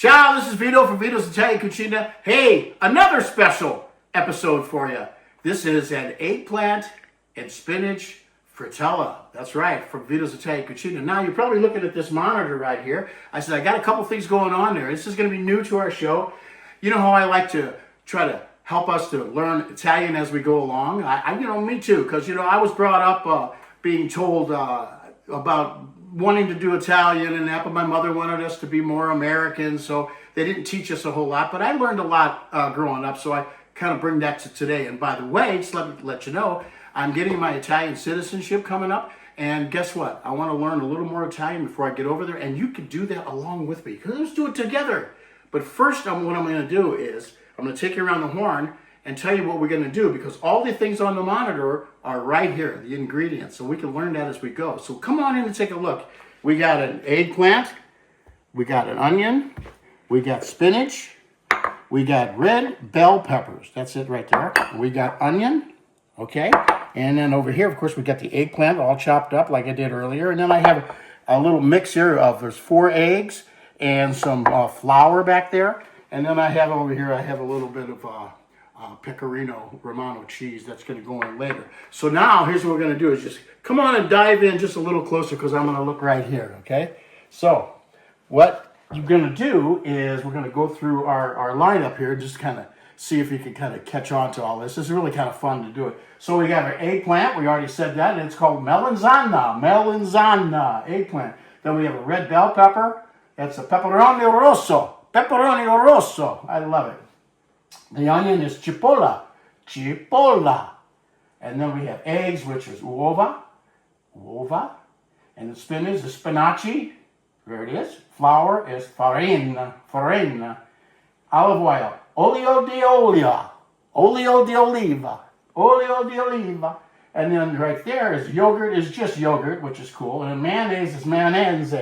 Ciao, this is Vito from Vito's Italian Cucina. Hey, another special episode for you. This is an eggplant and spinach frittella. That's right, from Vito's Italian Cucina. Now, you're probably looking at this monitor right here. I said, I got a couple things going on there. This is going to be new to our show. You know how I like to try to help us to learn Italian as we go along? Me too, because, I was brought up being told about wanting to do Italian, and that, but my mother wanted us to be more American, so they didn't teach us a whole lot. But I learned a lot growing up, so I kind of bring that to today. And by the way, just let you know, I'm getting my Italian citizenship coming up, and guess what? I want to learn a little more Italian before I get over there, and you can do that along with me. Let's do it together. But first, what I'm going to do is I'm going to take you around the horn and tell you what we're going to do, because all the things on the monitor are right here, the ingredients, so we can learn that as we go. So come on in and take a look. We got an eggplant, we got an onion, we got spinach, we got red bell peppers. That's it right there. We got onion, okay? And then over here, of course, we got the eggplant all chopped up like I did earlier. And then I have a little mix here of, there's 4 eggs and some flour back there. And then I have over here, I have a little bit of Pecorino Romano cheese that's going to go in later. So now here's what we're going to do is just come on and dive in just a little closer, because I'm going to look right here, okay? So what you're going to do is we're going to go through our lineup here, just kind of see if you can kind of catch on to all this. This is really kind of fun to do it. So we got our eggplant. We already said that, and it's called melanzana eggplant. Then we have a red bell pepper. That's a pepperoni rosso. I love it. The onion is cipolla. And then we have eggs, which is uova. And the spinach is spinaci. There it is. Flour is farina. Olive oil, olio di oliva. And then right there is yogurt, is just yogurt, which is cool. And mayonnaise is mayonnaise.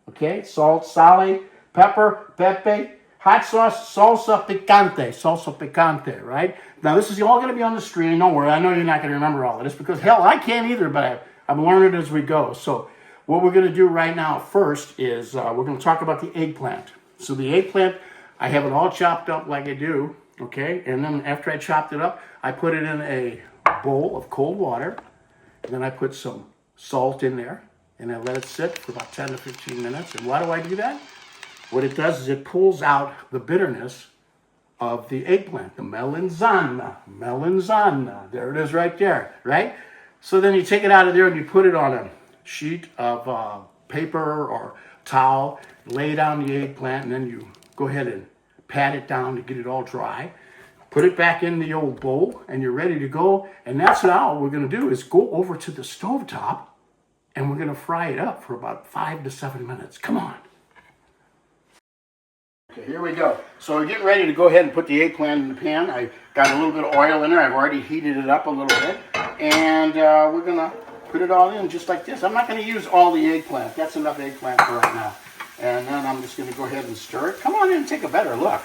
Okay, salt, sale, pepper, pepe. Hot sauce, salsa picante, right? Now, this is all going to be on the screen. Don't worry, I know you're not going to remember all of this, because, hell, I can't either, but I'm learning it as we go. So what we're going to do right now first is we're going to talk about the eggplant. So the eggplant, I have it all chopped up like I do, okay? And then after I chopped it up, I put it in a bowl of cold water. And then I put some salt in there, and I let it sit for about 10 to 15 minutes. And why do I do that? What it does is it pulls out the bitterness of the eggplant, the melanzana. There it is right there, right? So then you take it out of there and you put it on a sheet of paper or towel, lay down the eggplant, and then you go ahead and pat it down to get it all dry. Put it back in the old bowl, and you're ready to go. And that's now what we're going to do is go over to the stovetop, and we're going to fry it up for about 5 to 7 minutes. Come on. Okay, here we go. So we're getting ready to go ahead and put the eggplant in the pan. I got a little bit of oil in there. I've already heated it up a little bit. And we're going to put it all in just like this. I'm not going to use all the eggplant. That's enough eggplant for right now. And then I'm just going to go ahead and stir it. Come on in and take a better look.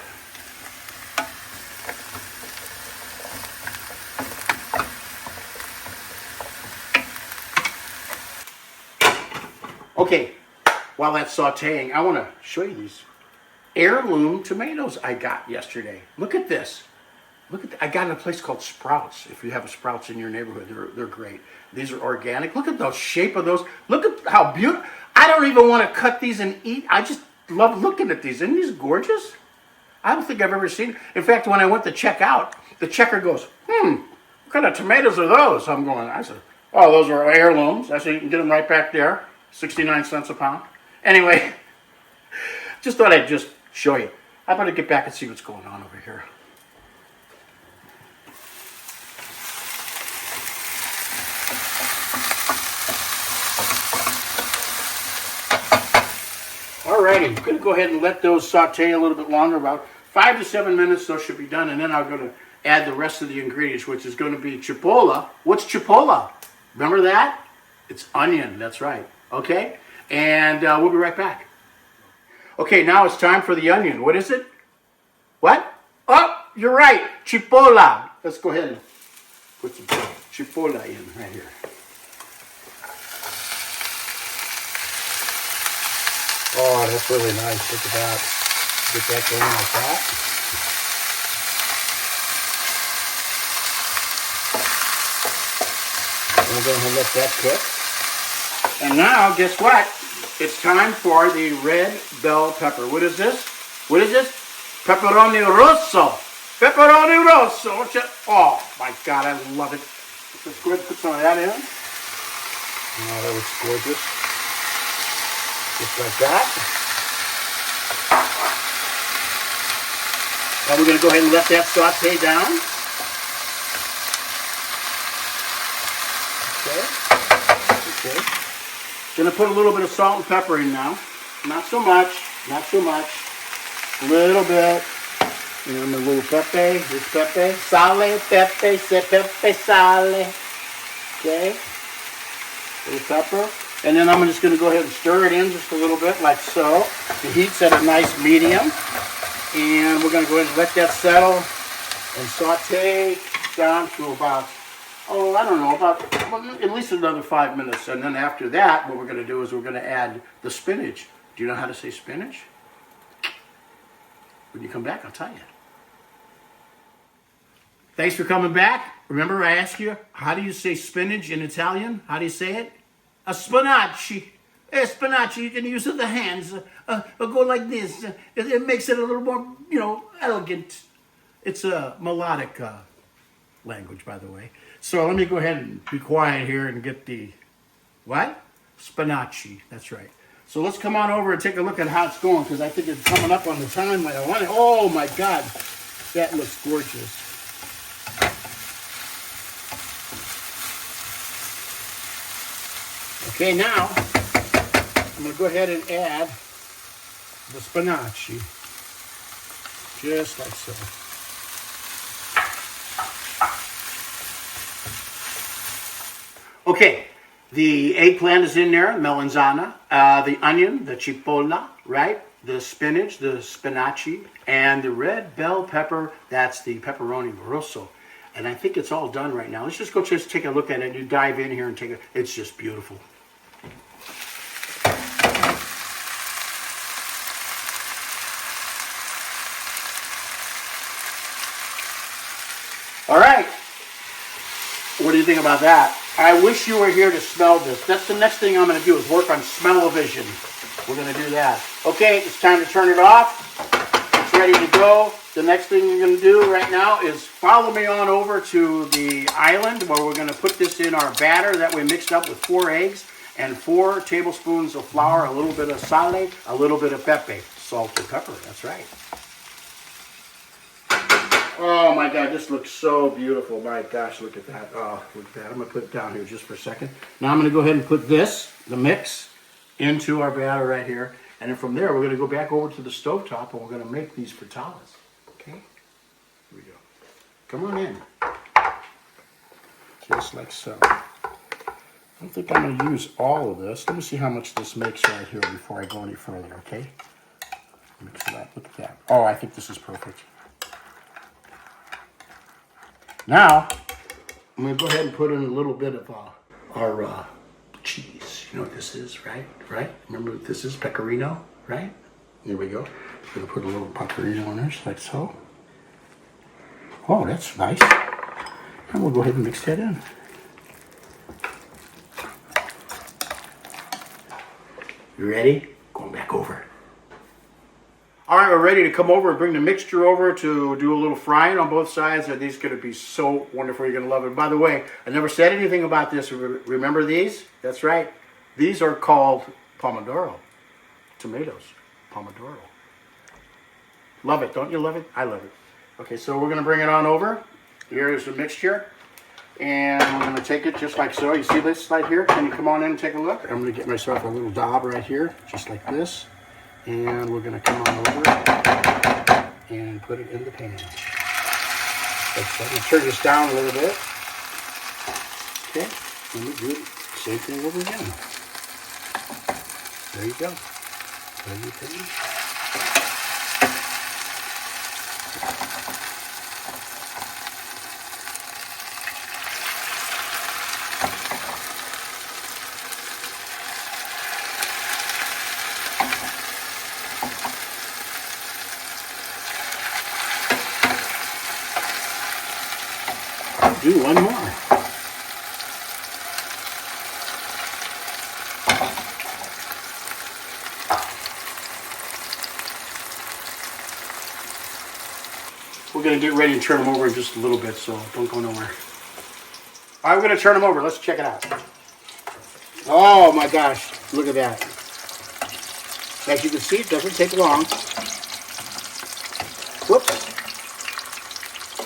Okay, while that's sauteing, I want to show you these heirloom tomatoes I got yesterday. Look at this. I got in a place called Sprouts. If you have a Sprouts in your neighborhood, they're great. These are organic. Look at the shape of those. Look at how beautiful. I don't even want to cut these and eat. I just love looking at these. Isn't these gorgeous? I don't think I've ever seen. In fact, when I went to check out, the checker goes, what kind of tomatoes are those? I said, oh, those are heirlooms. I said, you can get them right back there. 69 cents a pound. Anyway, just thought I'd just show you. I better get back and see what's going on over here. Alrighty, I'm going to go ahead and let those saute a little bit longer, about 5 to 7 minutes, those should be done, and then I'm going to add the rest of the ingredients, which is going to be cipolla. What's cipolla? Remember that? It's onion, that's right. Okay? And we'll be right back. Okay, now it's time for the onion. What is it? What? Oh, you're right. Cipolla. Let's go ahead and put some chipotle in right here. Oh, that's really nice. Look at that. Get that going like that. And we're going to let that cook. And now, guess what? It's time for the red bell pepper. What is this? What is this? Pepperoni rosso. Pepperoni rosso. Oh, my God, I love it. Let's go ahead and put some of that in. Oh, that looks gorgeous. Just like that. Now we're going to go ahead and let that saute down. Okay. Going to put a little bit of salt and pepper in now. Not so much. Not so much. A little bit. You know, my little pepe. Here's pepe. Sale, pepe, se pepe, sale. Okay. A little pepper. And then I'm just going to go ahead and stir it in just a little bit, like so. The heat's at a nice medium. And we're going to go ahead and let that settle and saute down to about, I don't know, about at least another 5 minutes. And then after that, what we're going to do is we're going to add the spinach. Do you know how to say spinach? When you come back, I'll tell you. Thanks for coming back. Remember, I asked you, how do you say spinach in Italian? How do you say it? A spinaci. A spinaci, you can use the hands. Go like this. It makes it a little more, elegant. It's a melodic language, by the way. So let me go ahead and be quiet here and get the, what? Spinaci, that's right. So let's come on over and take a look at how it's going, because I think it's coming up on the time like I want it. Oh my God, that looks gorgeous. Okay, now I'm going to go ahead and add the spinaci, just like so. Okay, the eggplant is in there, melanzana, the onion, the cipolla, right? The spinach, the spinaci, and the red bell pepper, that's the pepperoni rosso. And I think it's all done right now. Let's just go take a look at it. You dive in here and take it. It's just beautiful. All right. What do you think about that? I wish you were here to smell this. That's the next thing I'm going to do is work on smell-o-vision. We're going to do that. Okay, it's time to turn it off. It's ready to go. The next thing you're going to do right now is follow me on over to the island where we're going to put this in our batter that we mixed up with 4 eggs and 4 tablespoons of flour, a little bit of sale, a little bit of pepe, salt and pepper. That's right. Oh my God, this looks so beautiful. My gosh, look at that. Oh, look at that. I'm going to put it down here just for a second. Now I'm going to go ahead and put this, the mix, into our batter right here. And then from there, we're going to go back over to the stovetop and we're going to make these frittelles. Okay? Here we go. Come on in. Just like so. I don't think I'm going to use all of this. Let me see how much this makes right here before I go any further, okay? Mix it up. Look at that. Oh, I think this is perfect. Now, I'm going to go ahead and put in a little bit of our cheese. You know what this is, right? Right? Remember what this is? Pecorino, right? There we go. I'm going to put a little pecorino in there, just like so. Oh, that's nice. And we'll go ahead and mix that in. You ready? Going back over. All right, we're ready to come over and bring the mixture over to do a little frying on both sides. And these are going to be so wonderful. You're going to love it. By the way, I never said anything about this. Remember these? That's right. These are called pomodoro. Tomatoes. Pomodoro. Love it. Don't you love it? I love it. Okay, so we're going to bring it on over. Here's the mixture. And we're going to take it just like so. You see this right here? Can you come on in and take a look? I'm going to get myself a little daub right here, just like this. And we're going to come on over and put it in the pan. I'm going to turn this down a little bit. Okay, and we do the same thing over again. There you go. There you go. do one more. We're going to get ready to turn them over in just a little bit, so don't go nowhere. All right, we're going to turn them over. Let's check it out. Oh my gosh, look at that. As you can see, it doesn't take long. Whoops.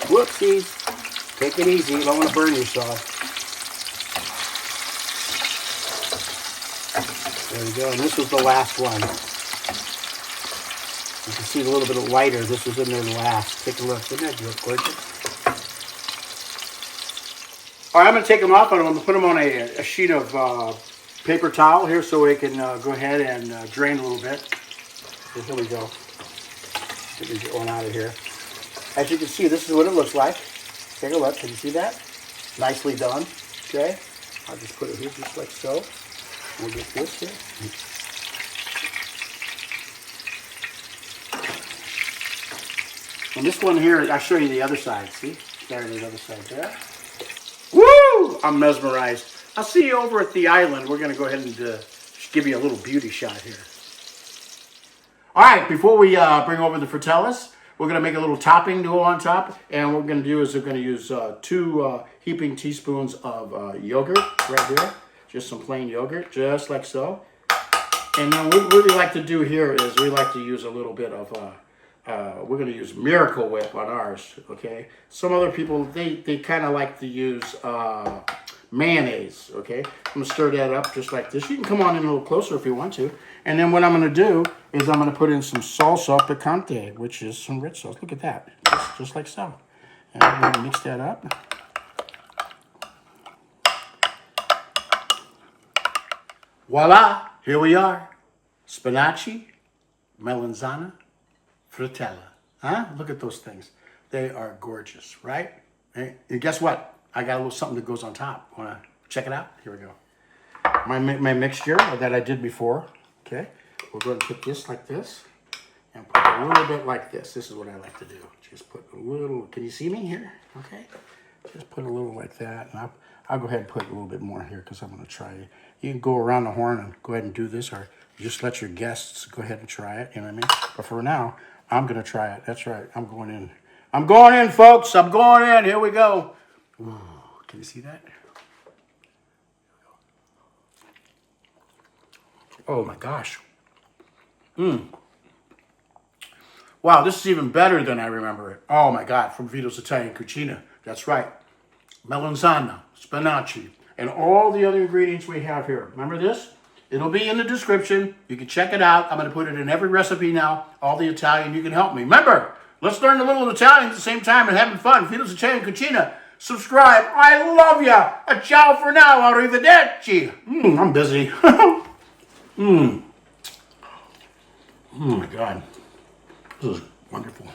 Whoopsies. Take it easy. You don't want to burn yourself. There we go. And this was the last one. You can see a little bit lighter. This was in there last. Take a look. Isn't that gorgeous? All right, I'm going to take them off, and I'm going to put them on a sheet of paper towel here so we can go ahead and drain a little bit. So here we go. Let me get one out of here. As you can see, this is what it looks like. Take a look. Can you see that? Nicely done. Okay. I'll just put it here just like so. We'll get this here. And this one here, I'll show you the other side. See? There's the other side there. Woo! I'm mesmerized. I'll see you over at the island. We're going to go ahead and just give you a little beauty shot here. All right, before we bring over the fritellas, we're going to make a little topping to go on top. And what we're going to do is we're going to use 2 heaping teaspoons of yogurt right here. Just some plain yogurt, just like so. And then what we like to do here is we like to use a little bit of, we're going to use Miracle Whip on ours, okay? Some other people, they kind of like to use mayonnaise, okay? I'm going to stir that up just like this. You can come on in a little closer if you want to. And then what I'm going to do is I'm going to put in some salsa picante, which is some red sauce. Look at that, just like so. And I'm going to mix that up. Voila, here we are. Spinaci, melanzana, frittelle. Huh? Look at those things. They are gorgeous, right? And guess what? I got a little something that goes on top. Want to check it out? Here we go. My mixture that I did before. Okay. We're going to put this like this. And put a little bit like this. This is what I like to do. Just put a little. Can you see me here? Okay. Just put a little like that. And I'll go ahead and put a little bit more here because I'm going to try it. You can go around the horn and go ahead and do this, or just let your guests go ahead and try it. You know what I mean? But for now, I'm going to try it. That's right. I'm going in. I'm going in, folks. I'm going in. Here we go. Ooh, can you see that? Oh, my gosh. Wow, this is even better than I remember it. Oh, my God. From Vito's Italian Cucina. That's right. Melanzana, spinaci, and all the other ingredients we have here. Remember this? It'll be in the description. You can check it out. I'm going to put it in every recipe now. All the Italian, you can help me. Remember, let's learn a little Italian at the same time and having fun. Vito's Italian Cucina. Subscribe. I love ya. A ciao for now. Arrivederci. I'm busy. Oh my God. This is wonderful.